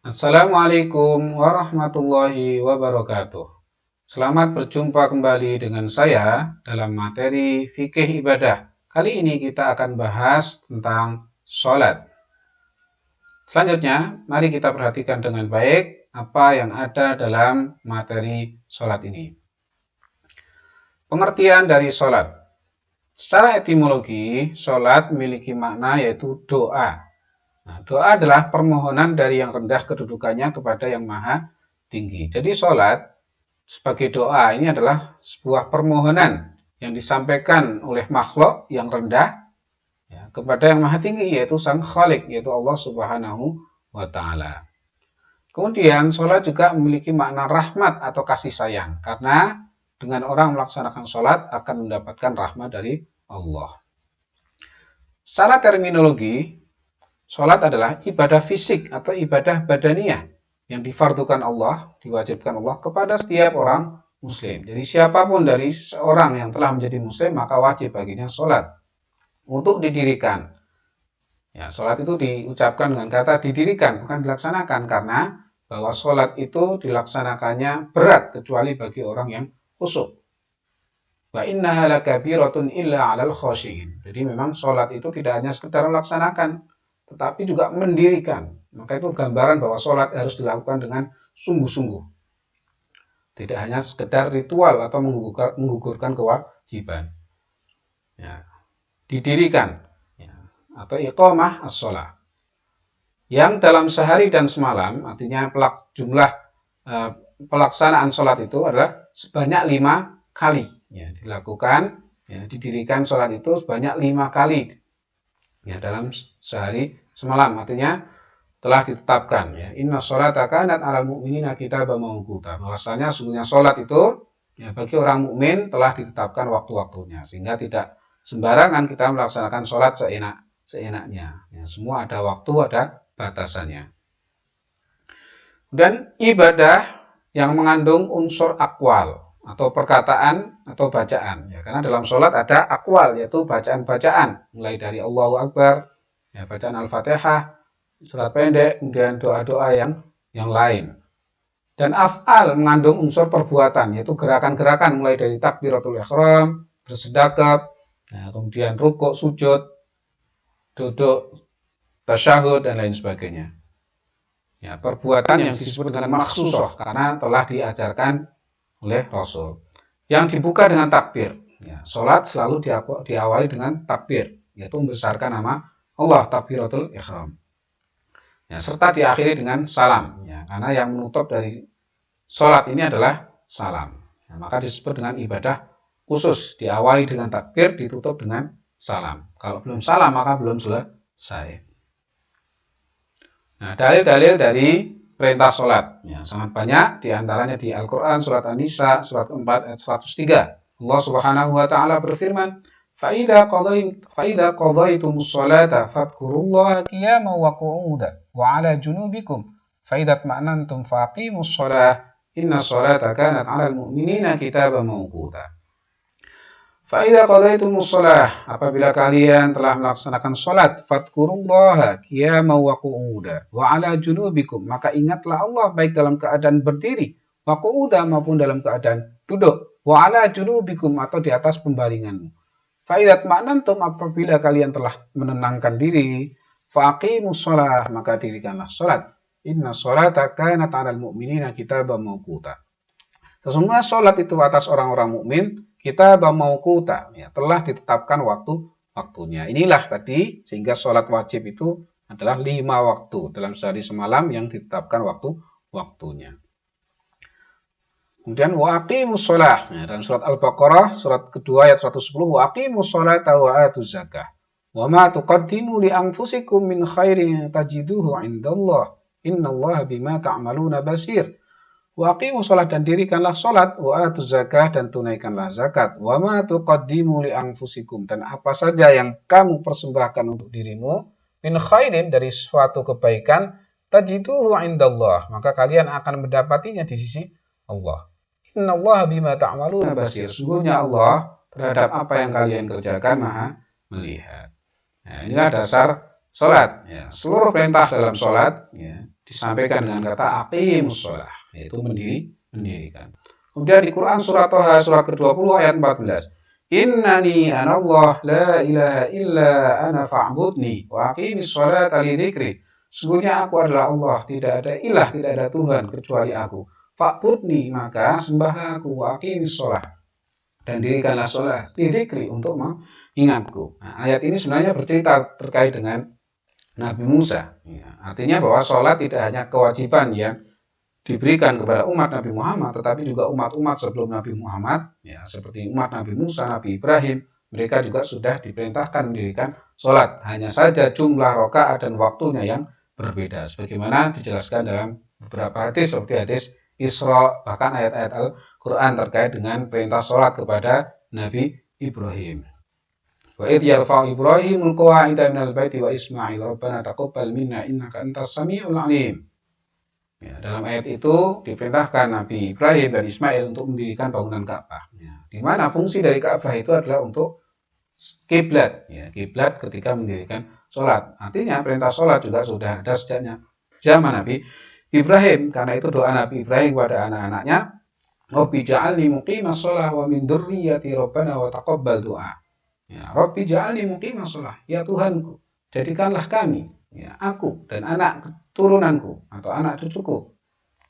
Assalamualaikum warahmatullahi wabarakatuh. Selamat berjumpa kembali dengan saya dalam materi fikih ibadah. Kali ini kita akan bahas tentang sholat. Selanjutnya, mari kita perhatikan dengan baik apa yang ada dalam materi sholat ini. Pengertian dari sholat. Secara etimologi, sholat memiliki makna yaitu doa. Nah, doa adalah permohonan dari yang rendah kedudukannya kepada yang maha tinggi. Jadi sholat sebagai doa ini adalah sebuah permohonan yang disampaikan oleh makhluk yang rendah kepada yang maha tinggi, yaitu sang khalik, yaitu Allah Subhanahu wa Ta'ala. Kemudian sholat juga memiliki makna rahmat atau kasih sayang, karena dengan orang melaksanakan sholat akan mendapatkan rahmat dari Allah. Secara terminologi, sholat adalah ibadah fisik atau ibadah badaniyah yang difardukan Allah, diwajibkan Allah kepada setiap orang muslim. Jadi siapapun dari seorang yang telah menjadi muslim, maka wajib baginya sholat untuk didirikan. Ya, sholat itu diucapkan dengan kata didirikan, bukan dilaksanakan, karena bahwa sholat itu dilaksanakannya berat kecuali bagi orang yang khusyuk. Wa innaha lakabiratun illa 'alal khashiyin. Jadi memang sholat itu tidak hanya sekedar melaksanakan, tetapi juga mendirikan. Maka itu gambaran bahwa sholat harus dilakukan dengan sungguh-sungguh. Tidak hanya sekedar ritual atau menggugurkan kewajiban. Ya, didirikan ya, atau iqamah as-sholat. Yang dalam sehari dan semalam, artinya jumlah pelaksanaan sholat itu adalah sebanyak 5 kali. Ya, dilakukan, ya, didirikan sholat itu sebanyak 5 kali. Ya, dalam sehari semalam, artinya telah ditetapkan. Ya, inna sholata kanat 'alal mu'minina kitaban mawquta. Bahwasanya sesungguhnya sholat itu ya, bagi orang mukmin telah ditetapkan waktu-waktunya, sehingga tidak sembarangan kita melaksanakan sholat seenaknya. Ya, semua ada waktu, ada batasannya. Dan ibadah yang mengandung unsur akwal atau perkataan atau bacaan. Ya, karena dalam sholat ada akwal, yaitu bacaan-bacaan, mulai dari Allahu Akbar, ya, bacaan Al-Fatihah, surat pendek, kemudian doa-doa yang lain. Dan af'al mengandung unsur perbuatan, yaitu gerakan-gerakan mulai dari takbiratul ihram, bersedekap, ya, kemudian rukuk, sujud, duduk, tasyahud, dan lain sebagainya. Ya, perbuatan yang disebut dengan makhsusah karena telah diajarkan oleh Rasul. Yang dibuka dengan takbir. Ya, sholat selalu diawali dengan takbir, yaitu membesarkan nama Allah, takbiratul ihram. Ya, serta diakhiri dengan salam. Ya, karena yang menutup dari sholat ini adalah salam. Ya, maka disebut dengan ibadah khusus. Diawali dengan takbir, ditutup dengan salam. Kalau belum salam, maka belum selesai. Nah, dalil-dalil dari perintah sholat. Ya, sangat banyak, diantaranya di Al-Quran, surat An-Nisa, surat 4, ayat 103. Allah Subhanahu wa Ta'ala berfirman, فَإِذَا قَضَيْتُمُ الصَّلَاةَ فَاذْكُرُوا اللَّهَ قِيَامًا وَقُعُودًا وَعَلَى جُنُوبِكُمْ فَإِذَا اطْمَأْنَنْتُمْ فَأَقِيمُوا الصَّلَاةَ إِنَّ الصَّلَاةَ كَانَتْ عَلَى الْمُؤْمِنِينَ كِتَابًا مَوْقُوتًا. Fa'idha qadaytumus shalah, apabila kalian telah melaksanakan salat, fadhkurullaha qiyaman wa qu'uda wa 'ala junubikum, maka ingatlah Allah baik dalam keadaan berdiri, wa qu'uda maupun dalam keadaan duduk, wa 'ala junubikum atau di atas pembaringanmu. Fa'idha tma'nantum, apabila kalian telah menenangkan diri, faqimus shalah, maka dirikanlah salat. Inna sholata kanat 'alal mu'minina kitaban mawquta. Sesungguhnya salat itu atas orang-orang mukmin kitaban mawquta, ya, telah ditetapkan waktu-waktunya. Inilah tadi, sehingga sholat wajib itu adalah 5 waktu dalam sehari semalam yang ditetapkan waktu-waktunya. Kemudian wa aqimus shalah, ya, dalam surat Al-Baqarah surat kedua ayat 110, wa aqimus sholata wa atuz zakah. Wa ma tuqaddimu li anfusikum min khairin tajiduhu 'indallah. Innallaha bima ta'maluna basir. Wa aqimus shalah, dan dirikanlah salat, wa atuz zakah, dan tunaikanlah zakat. Wa ma tuqaddimu li anfusikum, dan apa saja yang kamu persembahkan untuk dirimu, min khairin, dari suatu kebaikan, tajiduhu 'indallah, maka kalian akan mendapatinya di sisi Allah. Innallaha bima ta'maluna basir. Sungguhnya Allah terhadap apa yang kalian kerjakan maha melihat. Nah, inilah dasar sholat. Ya, seluruh perintah dalam sholat ya, disampaikan dengan kata aqimus sholah, yaitu mendirikan. Kemudian di Quran surat Thaha surat ke-20 ayat 14. Innani anallah la ilaha illa ana fa'budni wa aqimis sholata li dzikri. Sesungguhnya aku adalah Allah, tidak ada ilah, tidak ada Tuhan kecuali aku. Fa'budni, maka sembahlah aku, wa aqimis sholah, dan dirikanlah sholat li dzikri, untuk mengingatku. Nah, ayat ini sebenarnya bercerita terkait dengan Nabi Musa. Ya, artinya bahwa sholat tidak hanya kewajiban yang diberikan kepada umat Nabi Muhammad, tetapi juga umat-umat sebelum Nabi Muhammad, ya, seperti umat Nabi Musa, Nabi Ibrahim, mereka juga sudah diperintahkan mendirikan sholat. Hanya saja jumlah rakaat dan waktunya yang berbeda, sebagaimana dijelaskan dalam beberapa hadis seperti hadis Isra, bahkan ayat-ayat Al-Quran terkait dengan perintah sholat kepada Nabi Ibrahim. Wa idh yarfa'u Ibrahimul qawa'ida minal baiti wa Ismail rabbana taqabbal minna innaka antas samiul alim. Ya, dalam ayat itu diperintahkan Nabi Ibrahim dan Ismail untuk mendirikan bangunan Ka'bah. Ya, di mana fungsi dari Ka'bah itu adalah untuk kiblat. Ya, kiblat ketika mendirikan sholat. Artinya perintah sholat juga sudah ada sejak zaman Nabi Ibrahim. Karena itu doa Nabi Ibrahim kepada anak-anaknya, Rabbi ja'alni muqimas sholah wa min dzurriyyati rabbana wa taqabbal du'a. Ya, Rabbi ja'alni muqimas sholah. Ya Tuhanku, jadikanlah kami, ya, aku dan anak turunanku atau anak cucuku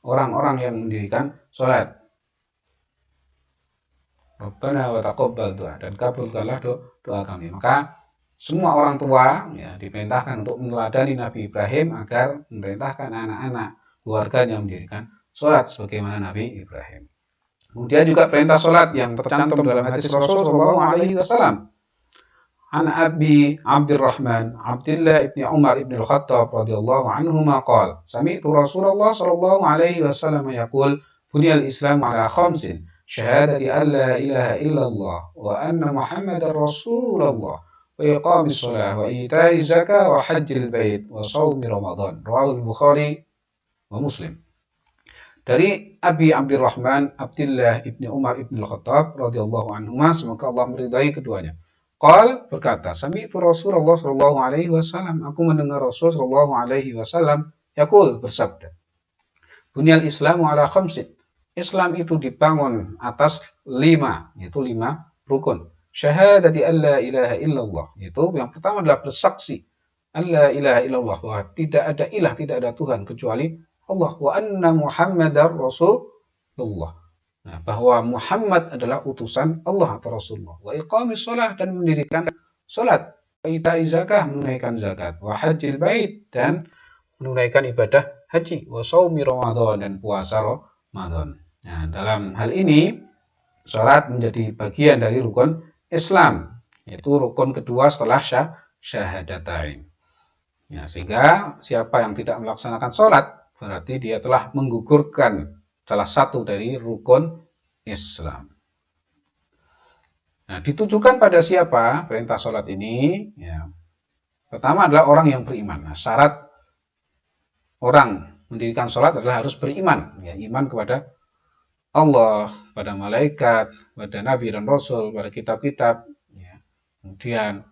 orang-orang yang mendirikan sholat. Rabbana wa taqabbal du'a, dan kabulkanlah doa kami. Maka semua orang tua ya diperintahkan untuk meneladani Nabi Ibrahim agar memerintahkan anak-anak keluarganya mendirikan sholat sebagaimana Nabi Ibrahim. Kemudian juga perintah sholat yang tercantum dalam hadis Rasul Shallallahu Alaihi Wasallam. An Abi Abdurrahman Abdullah ibn Umar ibn al-Khattab radhiyallahu anhuma qala sami'tu Rasulullah sallallahu alaihi wasallam yaqul buniyal Islam ala khamsin syahadati an la ilaha illallah wa anna Muhammadar Rasulullah wa iqamis shalah wa ita'iz zakah wa hajjil bait wa shaumi Ramadan. Rawahu Bukhari wa Muslim. Dari Abi Abdurrahman Abdullah ibn Umar ibn al-Khattab radhiyallahu anhuma, semoga Allah meridai keduanya. Qal, berkata, sami'tu Rasulullah sallallahu alaihi wasallam, aku mendengar Rasul sallallahu alaihi wasallam yaqul, bersabda, Bunyal Islamu ala khamsin. Islam itu dibangun atas 5, yaitu 5 rukun. Syahadati an la ilaha illallah, yaitu yang pertama adalah bersaksi an la ilaha illallah, bahwa tidak ada ilah, tidak ada Tuhan kecuali Allah, wa anna Muhammadar Rasulullah, nah, bahwa Muhammad adalah utusan Allah atau Rasulullah. Wa iqamis shalah, dan mendirikan salat. Wa ita'iz zakah, menunaikan zakat. Wa hajjil bait, dan menunaikan ibadah haji. Wa shaumi Ramadan, dan puasa Ramadan. Nah, dalam hal ini salat menjadi bagian dari rukun Islam, yaitu rukun kedua setelah syahadatain. Ya, sehingga siapa yang tidak melaksanakan salat berarti dia telah menggugurkan salah satu dari rukun Islam. Nah, ditujukan pada siapa perintah sholat ini? Ya, pertama adalah orang yang beriman. Nah, syarat orang mendirikan sholat adalah harus beriman. Ya, iman kepada Allah, pada malaikat, pada nabi dan rasul, pada kitab-kitab. Ya. Kemudian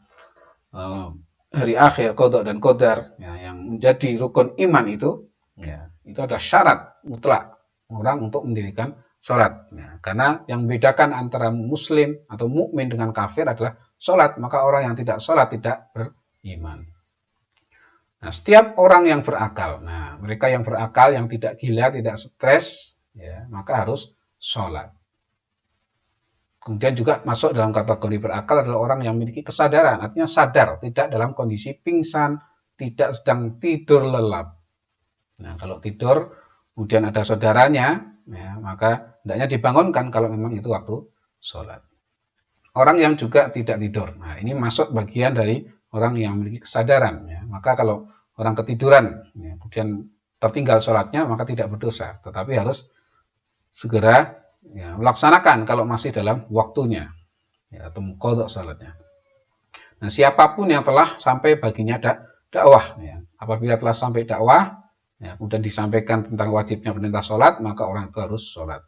hari akhir, qada dan qadar, ya, yang menjadi rukun iman itu, ya, itu adalah syarat mutlak orang untuk mendirikan sholat. Ya, karena yang membedakan antara muslim atau mukmin dengan kafir adalah sholat. Maka orang yang tidak sholat tidak beriman. Nah, setiap orang yang berakal, nah mereka yang berakal, yang tidak gila, tidak stres, ya, maka harus sholat. Kemudian juga masuk dalam kategori berakal adalah orang yang memiliki kesadaran, artinya sadar, tidak dalam kondisi pingsan, tidak sedang tidur lelap. Nah, kalau tidur kemudian ada saudaranya, ya, maka hendaknya dibangunkan kalau memang itu waktu sholat. Orang yang juga tidak tidur, nah ini masuk bagian dari orang yang memiliki kesadaran. Ya. Maka kalau orang ketiduran, ya, kemudian tertinggal sholatnya, maka tidak berdosa, tetapi harus segera, ya, melaksanakan kalau masih dalam waktunya, ya, atau qadha sholatnya. Nah, siapapun yang telah sampai baginya dakwah, ya, apabila telah sampai dakwah, ya, kemudian disampaikan tentang wajibnya perintah sholat, maka orang itu harus sholat.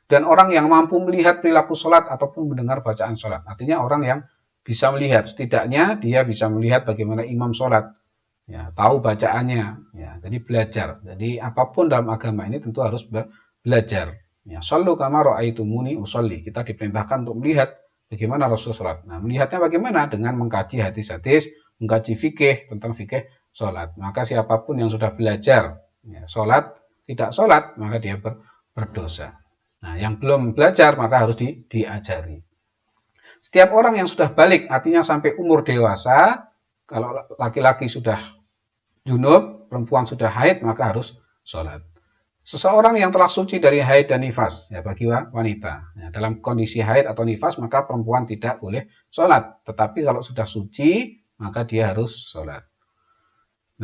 Dan orang yang mampu melihat perilaku sholat ataupun mendengar bacaan sholat, artinya orang yang bisa melihat, setidaknya dia bisa melihat bagaimana imam sholat, ya, tahu bacaannya, ya, jadi belajar. Jadi apapun dalam agama ini tentu harus belajar. Ya, shollu kama ra'aitumuni usolli. Kita diperintahkan untuk melihat bagaimana Rasul sholat. Nah, melihatnya bagaimana? Dengan mengkaji hadis-hadis, mengkaji fikih tentang fikih sholat. Maka siapapun yang sudah belajar ya, sholat, tidak sholat, maka dia berdosa. Nah, yang belum belajar maka harus diajari. Setiap orang yang sudah balik, artinya sampai umur dewasa, kalau laki-laki sudah junub, perempuan sudah haid, maka harus sholat. Seseorang yang telah suci dari haid dan nifas, ya bagi wanita, ya, dalam kondisi haid atau nifas, maka perempuan tidak boleh sholat. Tetapi kalau sudah suci, maka dia harus sholat.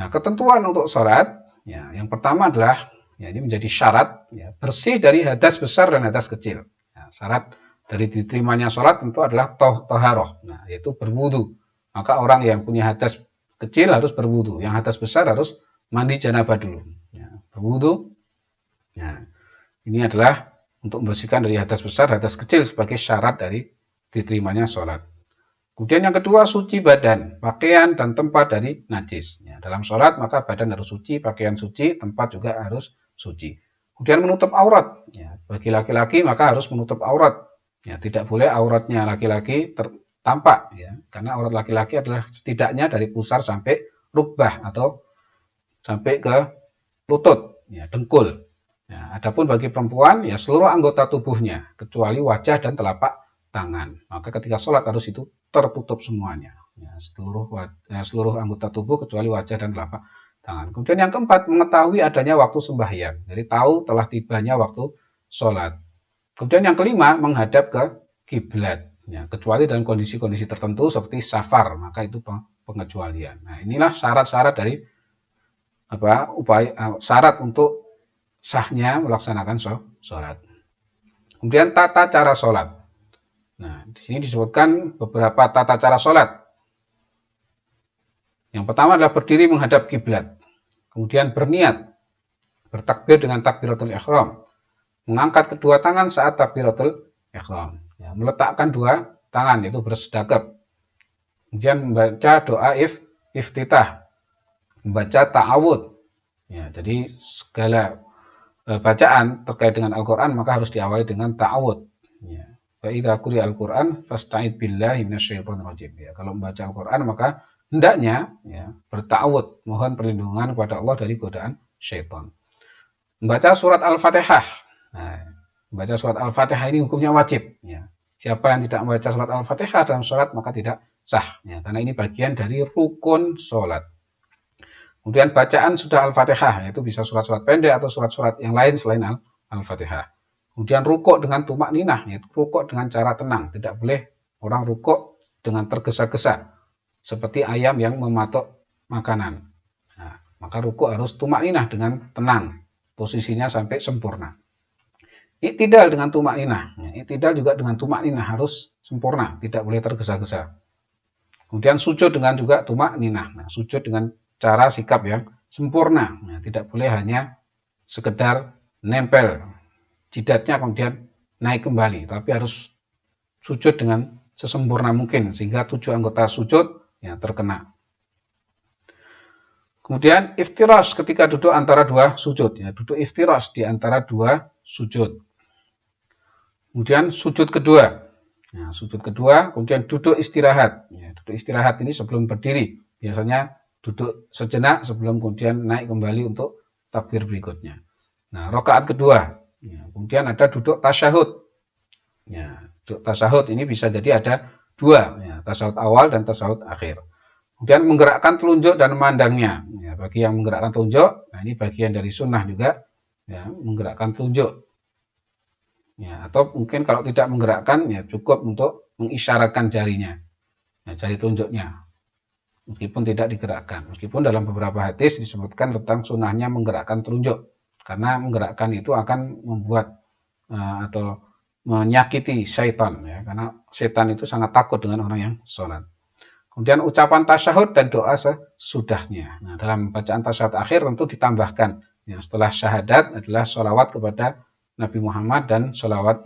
Nah, ketentuan untuk sholat, ya, yang pertama adalah, ya, ini menjadi syarat, ya, bersih dari hadas besar dan hadas kecil. Ya, syarat dari diterimanya sholat tentu adalah toharoh, nah, yaitu berwudu. Maka orang yang punya hadas kecil harus berwudu, yang hadas besar harus mandi janabah dulu. Ya, berwudu. Nah, ini adalah untuk membersihkan dari hadas besar, hadas kecil sebagai syarat dari diterimanya sholat. Kemudian yang kedua, suci badan, pakaian dan tempat dari najis. Ya, dalam sholat maka badan harus suci, pakaian suci, tempat juga harus suci. Kemudian menutup aurat. Ya, bagi laki-laki maka harus menutup aurat. Ya, tidak boleh auratnya laki-laki tampak. Ya, karena aurat laki-laki adalah setidaknya dari pusar sampai rukbah atau sampai ke lutut, ya, dengkul. Ya, adapun bagi perempuan, ya seluruh anggota tubuhnya, kecuali wajah dan telapak tangan. Maka ketika sholat harus itu tertutup semuanya. Ya, seluruh anggota tubuh kecuali wajah dan telapak tangan. Kemudian yang keempat, mengetahui adanya waktu sembahyang. Jadi tahu telah tibanya waktu sholat. Kemudian yang kelima, menghadap ke kiblat. Ya, kecuali dalam kondisi-kondisi tertentu seperti safar, maka itu pengecualian. Nah, inilah syarat-syarat dari syarat untuk sahnya melaksanakan sholat. Kemudian tata cara sholat. Nah, di sini disebutkan beberapa tata cara sholat. Yang pertama adalah berdiri menghadap kiblat. Kemudian berniat, bertakbir dengan takbiratul ihram. Mengangkat kedua tangan saat takbiratul ihram. Ya, meletakkan dua tangan, yaitu bersedekap. Kemudian membaca doa iftitah. Membaca ta'awud. Ya, jadi segala bacaan terkait dengan Al-Quran maka harus diawali dengan ta'awud. Ya. Fa idza quri'a Al-Quran fasta'id billahi minasyaitonir rajim. Ya, kalau membaca Al-Quran maka hendaknya ya, berta'awud, mohon perlindungan kepada Allah dari godaan syaitan. Membaca surat Al-Fatihah. Nah, membaca surat Al-Fatihah ini hukumnya wajib. Ya. Siapa yang tidak membaca surat Al-Fatihah dalam sholat maka tidak sah. Ya, karena ini bagian dari rukun sholat. Kemudian bacaan sudah Al-Fatihah, yaitu bisa surat-surat pendek atau surat-surat yang lain selain Al-Fatihah. Kemudian rukuk dengan tumak ninah, yaitu rukuk dengan cara tenang. Tidak boleh orang rukuk dengan tergesa-gesa, seperti ayam yang mematok makanan. Nah, maka rukuk harus tumak ninah dengan tenang, posisinya sampai sempurna. Iktidal dengan tumak ninah, iktidal juga dengan tumak ninah harus sempurna, tidak boleh tergesa-gesa. Kemudian sujud dengan juga tumak ninah. Nah, sujud dengan cara sikap yang sempurna. Nah, tidak boleh hanya sekedar nempel jidatnya kemudian naik kembali, tapi harus sujud dengan sesempurna mungkin sehingga 7 anggota sujud ya, terkena. Kemudian iftirash ketika duduk antara dua sujud, ya, duduk iftirash di antara dua sujud. Kemudian sujud kedua. Nah, sujud kedua, kemudian duduk istirahat. Ya, duduk istirahat ini sebelum berdiri. Biasanya duduk sejenak sebelum kemudian naik kembali untuk takbir berikutnya. Nah, rakaat kedua. Ya, kemudian ada duduk tasyahud. Ya, duduk tasyahud ini bisa jadi ada dua. Ya, tasyahud awal dan tasyahud akhir. Kemudian menggerakkan telunjuk dan memandangnya. Ya, bagi yang menggerakkan telunjuk, nah ini bagian dari sunnah juga. Ya, menggerakkan telunjuk. Ya, atau mungkin kalau tidak menggerakkan, ya cukup untuk mengisyaratkan jarinya. Ya, jari telunjuknya. Meskipun tidak digerakkan. Meskipun dalam beberapa hadis disebutkan tentang sunnahnya menggerakkan telunjuk. Karena menggerakkan itu akan membuat atau menyakiti syaitan. Ya. Karena syaitan itu sangat takut dengan orang yang sholat. Kemudian ucapan tasyahud dan doa sesudahnya. Nah, dalam bacaan tasyahud akhir tentu ditambahkan. Ya, setelah syahadat adalah sholawat kepada Nabi Muhammad dan sholawat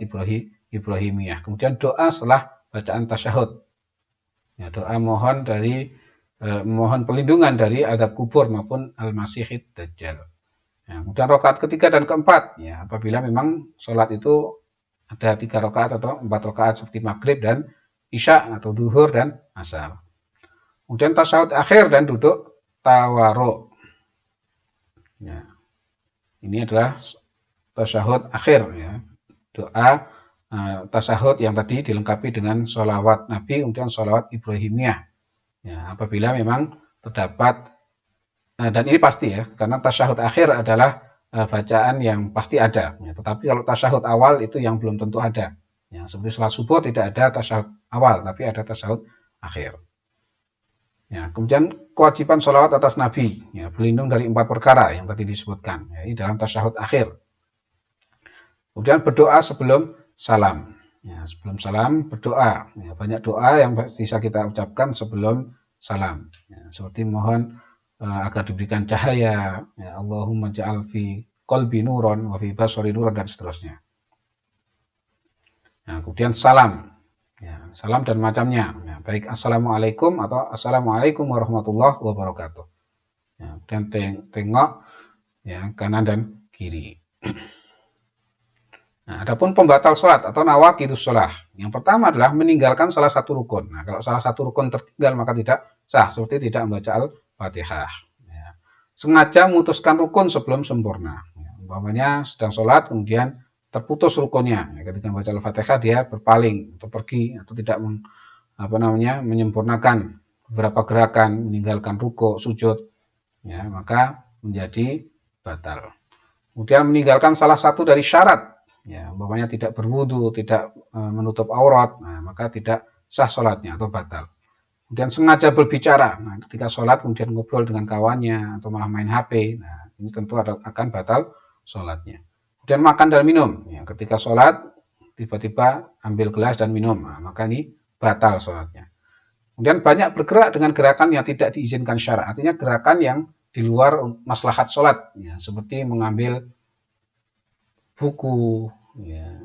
Ibrahimiyah. Kemudian doa setelah bacaan tasyahud. Ya, doa mohon perlindungan dari adab kubur maupun al-masihid dajjal. Ya, kemudian rakaat ketiga dan keempat, ya, apabila memang sholat itu ada 3 rakaat atau 4 rakaat seperti maghrib dan isya atau duhur dan asar. Kemudian tasyahud akhir dan duduk tawaruk. Ya, ini adalah tasyahud akhir, ya. Doa tasyahud yang tadi dilengkapi dengan sholawat Nabi, kemudian sholawat Ibrahimiyah. Ya, apabila memang terdapat, dan ini pasti ya, karena tasyahud akhir adalah bacaan yang pasti ada. Ya, tetapi kalau tasyahud awal itu yang belum tentu ada. Ya, seperti sholat subuh tidak ada tasyahud awal, tapi ada tasyahud akhir. Ya, kemudian kewajiban sholawat atas Nabi, ya, berlindung dari 4 perkara yang tadi disebutkan, ya, ini dalam tasyahud akhir. Kemudian berdoa sebelum salam. Ya, sebelum salam berdoa. Ya, banyak doa yang bisa kita ucapkan sebelum salam. Ya, seperti mohon agar diberikan cahaya. Ya, Allahumma ja'al fi qalbi nuron wa fi basari nuron dan seterusnya. Ya, kemudian salam. Ya, salam dan macamnya. Ya, baik assalamualaikum atau assalamualaikum warahmatullahi wabarakatuh. Ya, dan tengok ya, kanan dan kiri. Nah, adapun pembatal sholat atau nawaqidus sholat. Yang pertama adalah meninggalkan salah satu rukun. Nah, kalau salah satu rukun tertinggal maka tidak sah, seperti tidak membaca Al-Fatihah. Ya. Sengaja memutuskan rukun sebelum sempurna. Ya, umpamanya sedang sholat kemudian terputus rukunnya. Ya, ketika membaca Al-Fatihah dia berpaling atau pergi atau tidak menyempurnakan beberapa gerakan, meninggalkan ruku, sujud, ya, maka menjadi batal. Kemudian meninggalkan salah satu dari syarat, ya, umpamanya tidak berwudu, tidak menutup aurat, nah, maka tidak sah sholatnya atau batal. Kemudian sengaja berbicara, nah, ketika sholat kemudian ngobrol dengan kawannya atau malah main HP, nah, ini tentu akan batal sholatnya. Kemudian makan dan minum, ya, ketika sholat tiba-tiba ambil gelas dan minum, nah, maka ini batal sholatnya. Kemudian banyak bergerak dengan gerakan yang tidak diizinkan syara, artinya gerakan yang di luar maslahat sholat, ya, seperti mengambil buku, ya,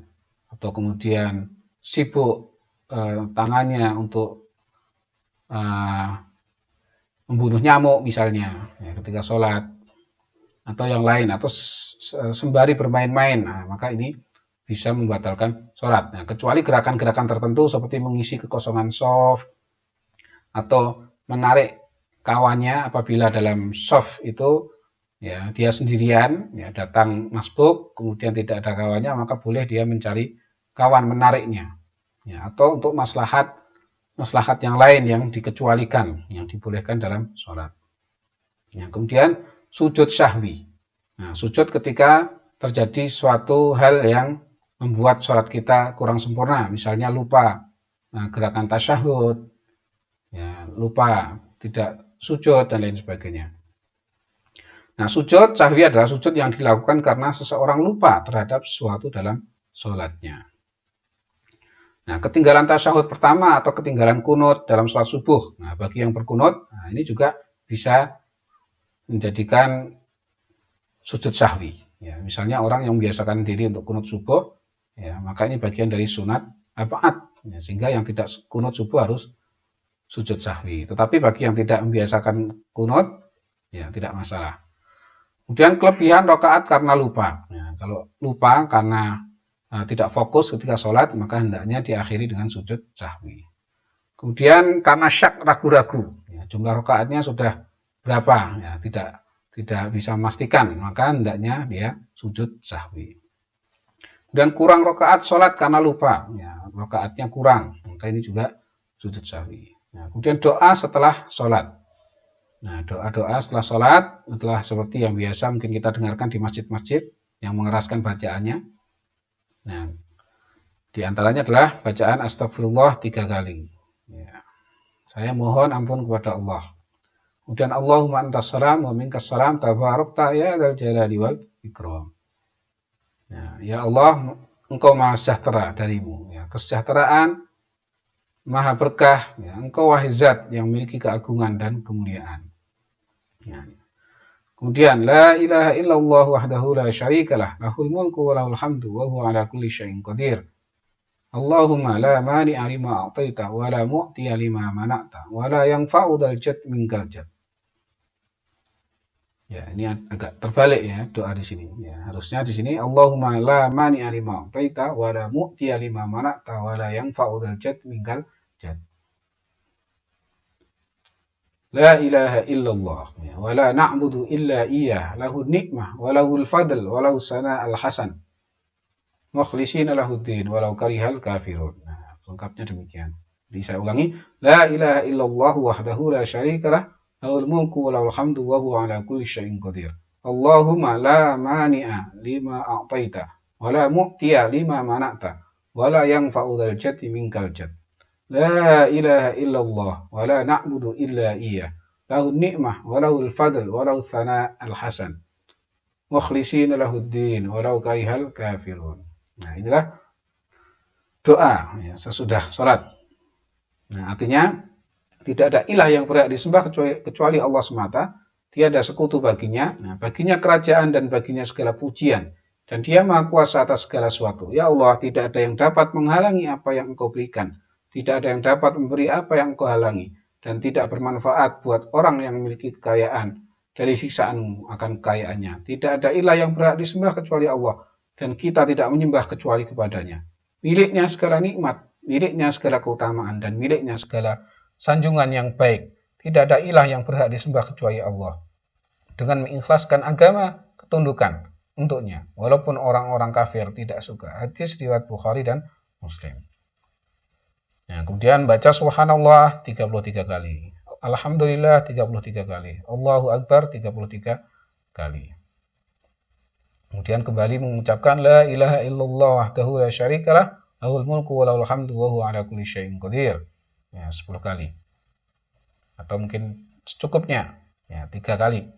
atau kemudian sibuk tangannya untuk membunuh nyamuk misalnya, ya, ketika sholat, atau yang lain, atau sembari bermain-main, nah, maka ini bisa membatalkan sholat. Nah, kecuali gerakan-gerakan tertentu seperti mengisi kekosongan shaf atau menarik kawannya apabila dalam shaf itu ya dia sendirian, ya, datang masbuk kemudian tidak ada kawannya, maka boleh dia mencari kawan menariknya, ya, atau untuk maslahat yang lain yang dikecualikan, yang dibolehkan dalam sholat. Ya, kemudian sujud syahwi. Nah, sujud ketika terjadi suatu hal yang membuat sholat kita kurang sempurna, misalnya lupa gerakan tasyahud, ya, lupa tidak sujud dan lain sebagainya. Nah, sujud sahwi adalah sujud yang dilakukan karena seseorang lupa terhadap sesuatu dalam sholatnya. Nah, ketinggalan tasyahud pertama atau ketinggalan kunut dalam sholat subuh. Nah, bagi yang berkunut, nah, ini juga bisa menjadikan sujud sahwi. Ya, misalnya orang yang membiasakan diri untuk kunut subuh, ya, maka ini bagian dari sunat apaat, ya, sehingga yang tidak kunut subuh harus sujud sahwi. Tetapi bagi yang tidak membiasakan kunut, ya tidak masalah. Kemudian kelebihan rakaat karena lupa. Ya, kalau lupa karena tidak fokus ketika sholat, maka hendaknya diakhiri dengan sujud sahwi. Kemudian karena syak ragu-ragu, ya, jumlah rakaatnya sudah berapa, ya, tidak bisa memastikan, maka hendaknya dia sujud sahwi. Kemudian kurang rakaat sholat karena lupa, ya, rakaatnya kurang, maka ini juga sujud sahwi. Nah, kemudian doa setelah sholat. Nah, doa-doa setelah sholat adalah seperti yang biasa mungkin kita dengarkan di masjid-masjid yang mengeraskan bacaannya. Nah, di antaranya adalah bacaan astagfirullah 3 kali. Ya. Saya mohon ampun kepada Allah. Kemudian Allahumma antas salam wa minkas salam tabarakta ya dzal jalali wal ikram. Ya Allah, Engkau Maha Sejahtera darimu. Ya, kesejahteraan Maha berkah. Ya, Engkau wahai zat yang memiliki keagungan dan kemuliaan. Ya. Kemudian la ilaha illallah wahdahu la syarikalah lahul mulku wa lahul hamdu wa huwa ala kulli syai'in qadir. Allahumma la mani'a lima a'taita wa la mu'tiya lima mana'ta wa la yanfa'u dzal jadd minkal jadd. Ya, ini agak terbalik ya doa di sini. Ya, harusnya di sini Allahumma la mani'a lima a'taita wa la mu'tiya lima mana'ta wa la yanfa'u dzal jadd minkal jadd. La ilaha illallah ya, wa la na'budu illa iyyah lahu nikmah wa lahul fadl wa lahu sana'al hasan mukhlisina lahuddin walau karihal kafirun. Nah, lengkapnya demikian. Jadi saya ulangi, la ilaha illallah wahdahu la syarikalah lahul mulku wa lahul hamdu wa huwa ala kulli syai'in qadir. Allahumma la mani'a lima a'taita wa la mu'tiya lima mana'ta wa la yanfa'u dzal jaddi minkal jadd. La ilaha illallah wa la na'budu illa iyyah lahu ni'mah wa lahul fadl wa lahu thana'al hasan mukhlisina lahuddin walau karihal kafirun. Nah, inilah doa ya, sesudah sholat. Nah, artinya tidak ada ilah yang berhak disembah kecuali Allah semata, tiada sekutu baginya. Nah, baginya kerajaan dan baginya segala pujian, dan Dia Maha Kuasa atas segala sesuatu. Ya Allah, tidak ada yang dapat menghalangi apa yang Engkau berikan, tidak ada yang dapat memberi apa yang Engkau halangi, dan tidak bermanfaat buat orang yang memiliki kekayaan dari siksaan-Mu akan kekayaannya. Tidak ada ilah yang berhak disembah kecuali Allah, dan kita tidak menyembah kecuali kepadanya. Miliknya segala nikmat, miliknya segala keutamaan, dan miliknya segala sanjungan yang baik. Tidak ada ilah yang berhak disembah kecuali Allah. Dengan mengikhlaskan agama, ketundukan untuknya, walaupun orang-orang kafir tidak suka. Hadis riwayat Bukhari dan Muslim. Nah, kemudian baca subhanallah 33 kali. Alhamdulillah 33 kali. Allahu Akbar 33 kali. Kemudian kembali mengucapkan la ilaha illallah wahdahu la syarikalah lahul mulku wa lahul hamdu wa huwa ala kulli syai'in qadir. Ya, 10 kali. Atau mungkin secukupnya, ya 3 kali.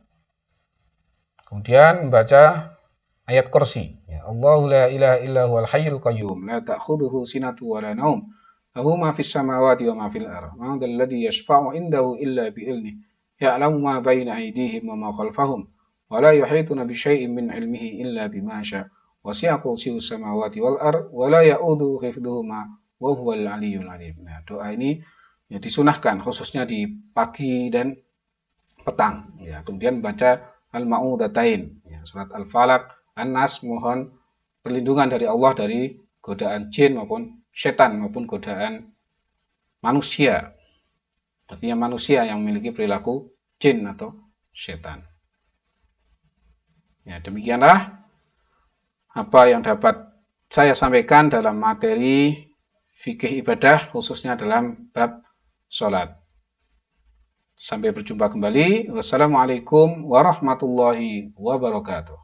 Kemudian membaca ayat kursi. Ya, Allahu la ilaha illa huwal hayyul qayyum la ta'khudhuhu sinatu wa la naum. Lahu ma fis samawati wa ma fil ardh. Man dzal ladzi yashfa'u indahu illa bi ilmihi. Ya'lamu ma baina aydihim wa ma khalfahum. ولا يحيطون بشيء من علمه إلا بما شاء وسع كرسيه السماوات والأرض ولا يؤوده حفظهما وهو العلي العظيم. Nah, doa ini ya, disunahkan khususnya di pagi dan petang. Ya, kemudian baca Al-Ma'udatain, ya, surat Al-Falaq, An-Nas, mohon perlindungan dari Allah dari godaan jin maupun setan maupun godaan manusia. Artinya manusia yang memiliki perilaku jin atau setan. Ya, demikianlah apa yang dapat saya sampaikan dalam materi fikih ibadah, khususnya dalam bab sholat. Sampai berjumpa kembali. Wassalamualaikum warahmatullahi wabarakatuh.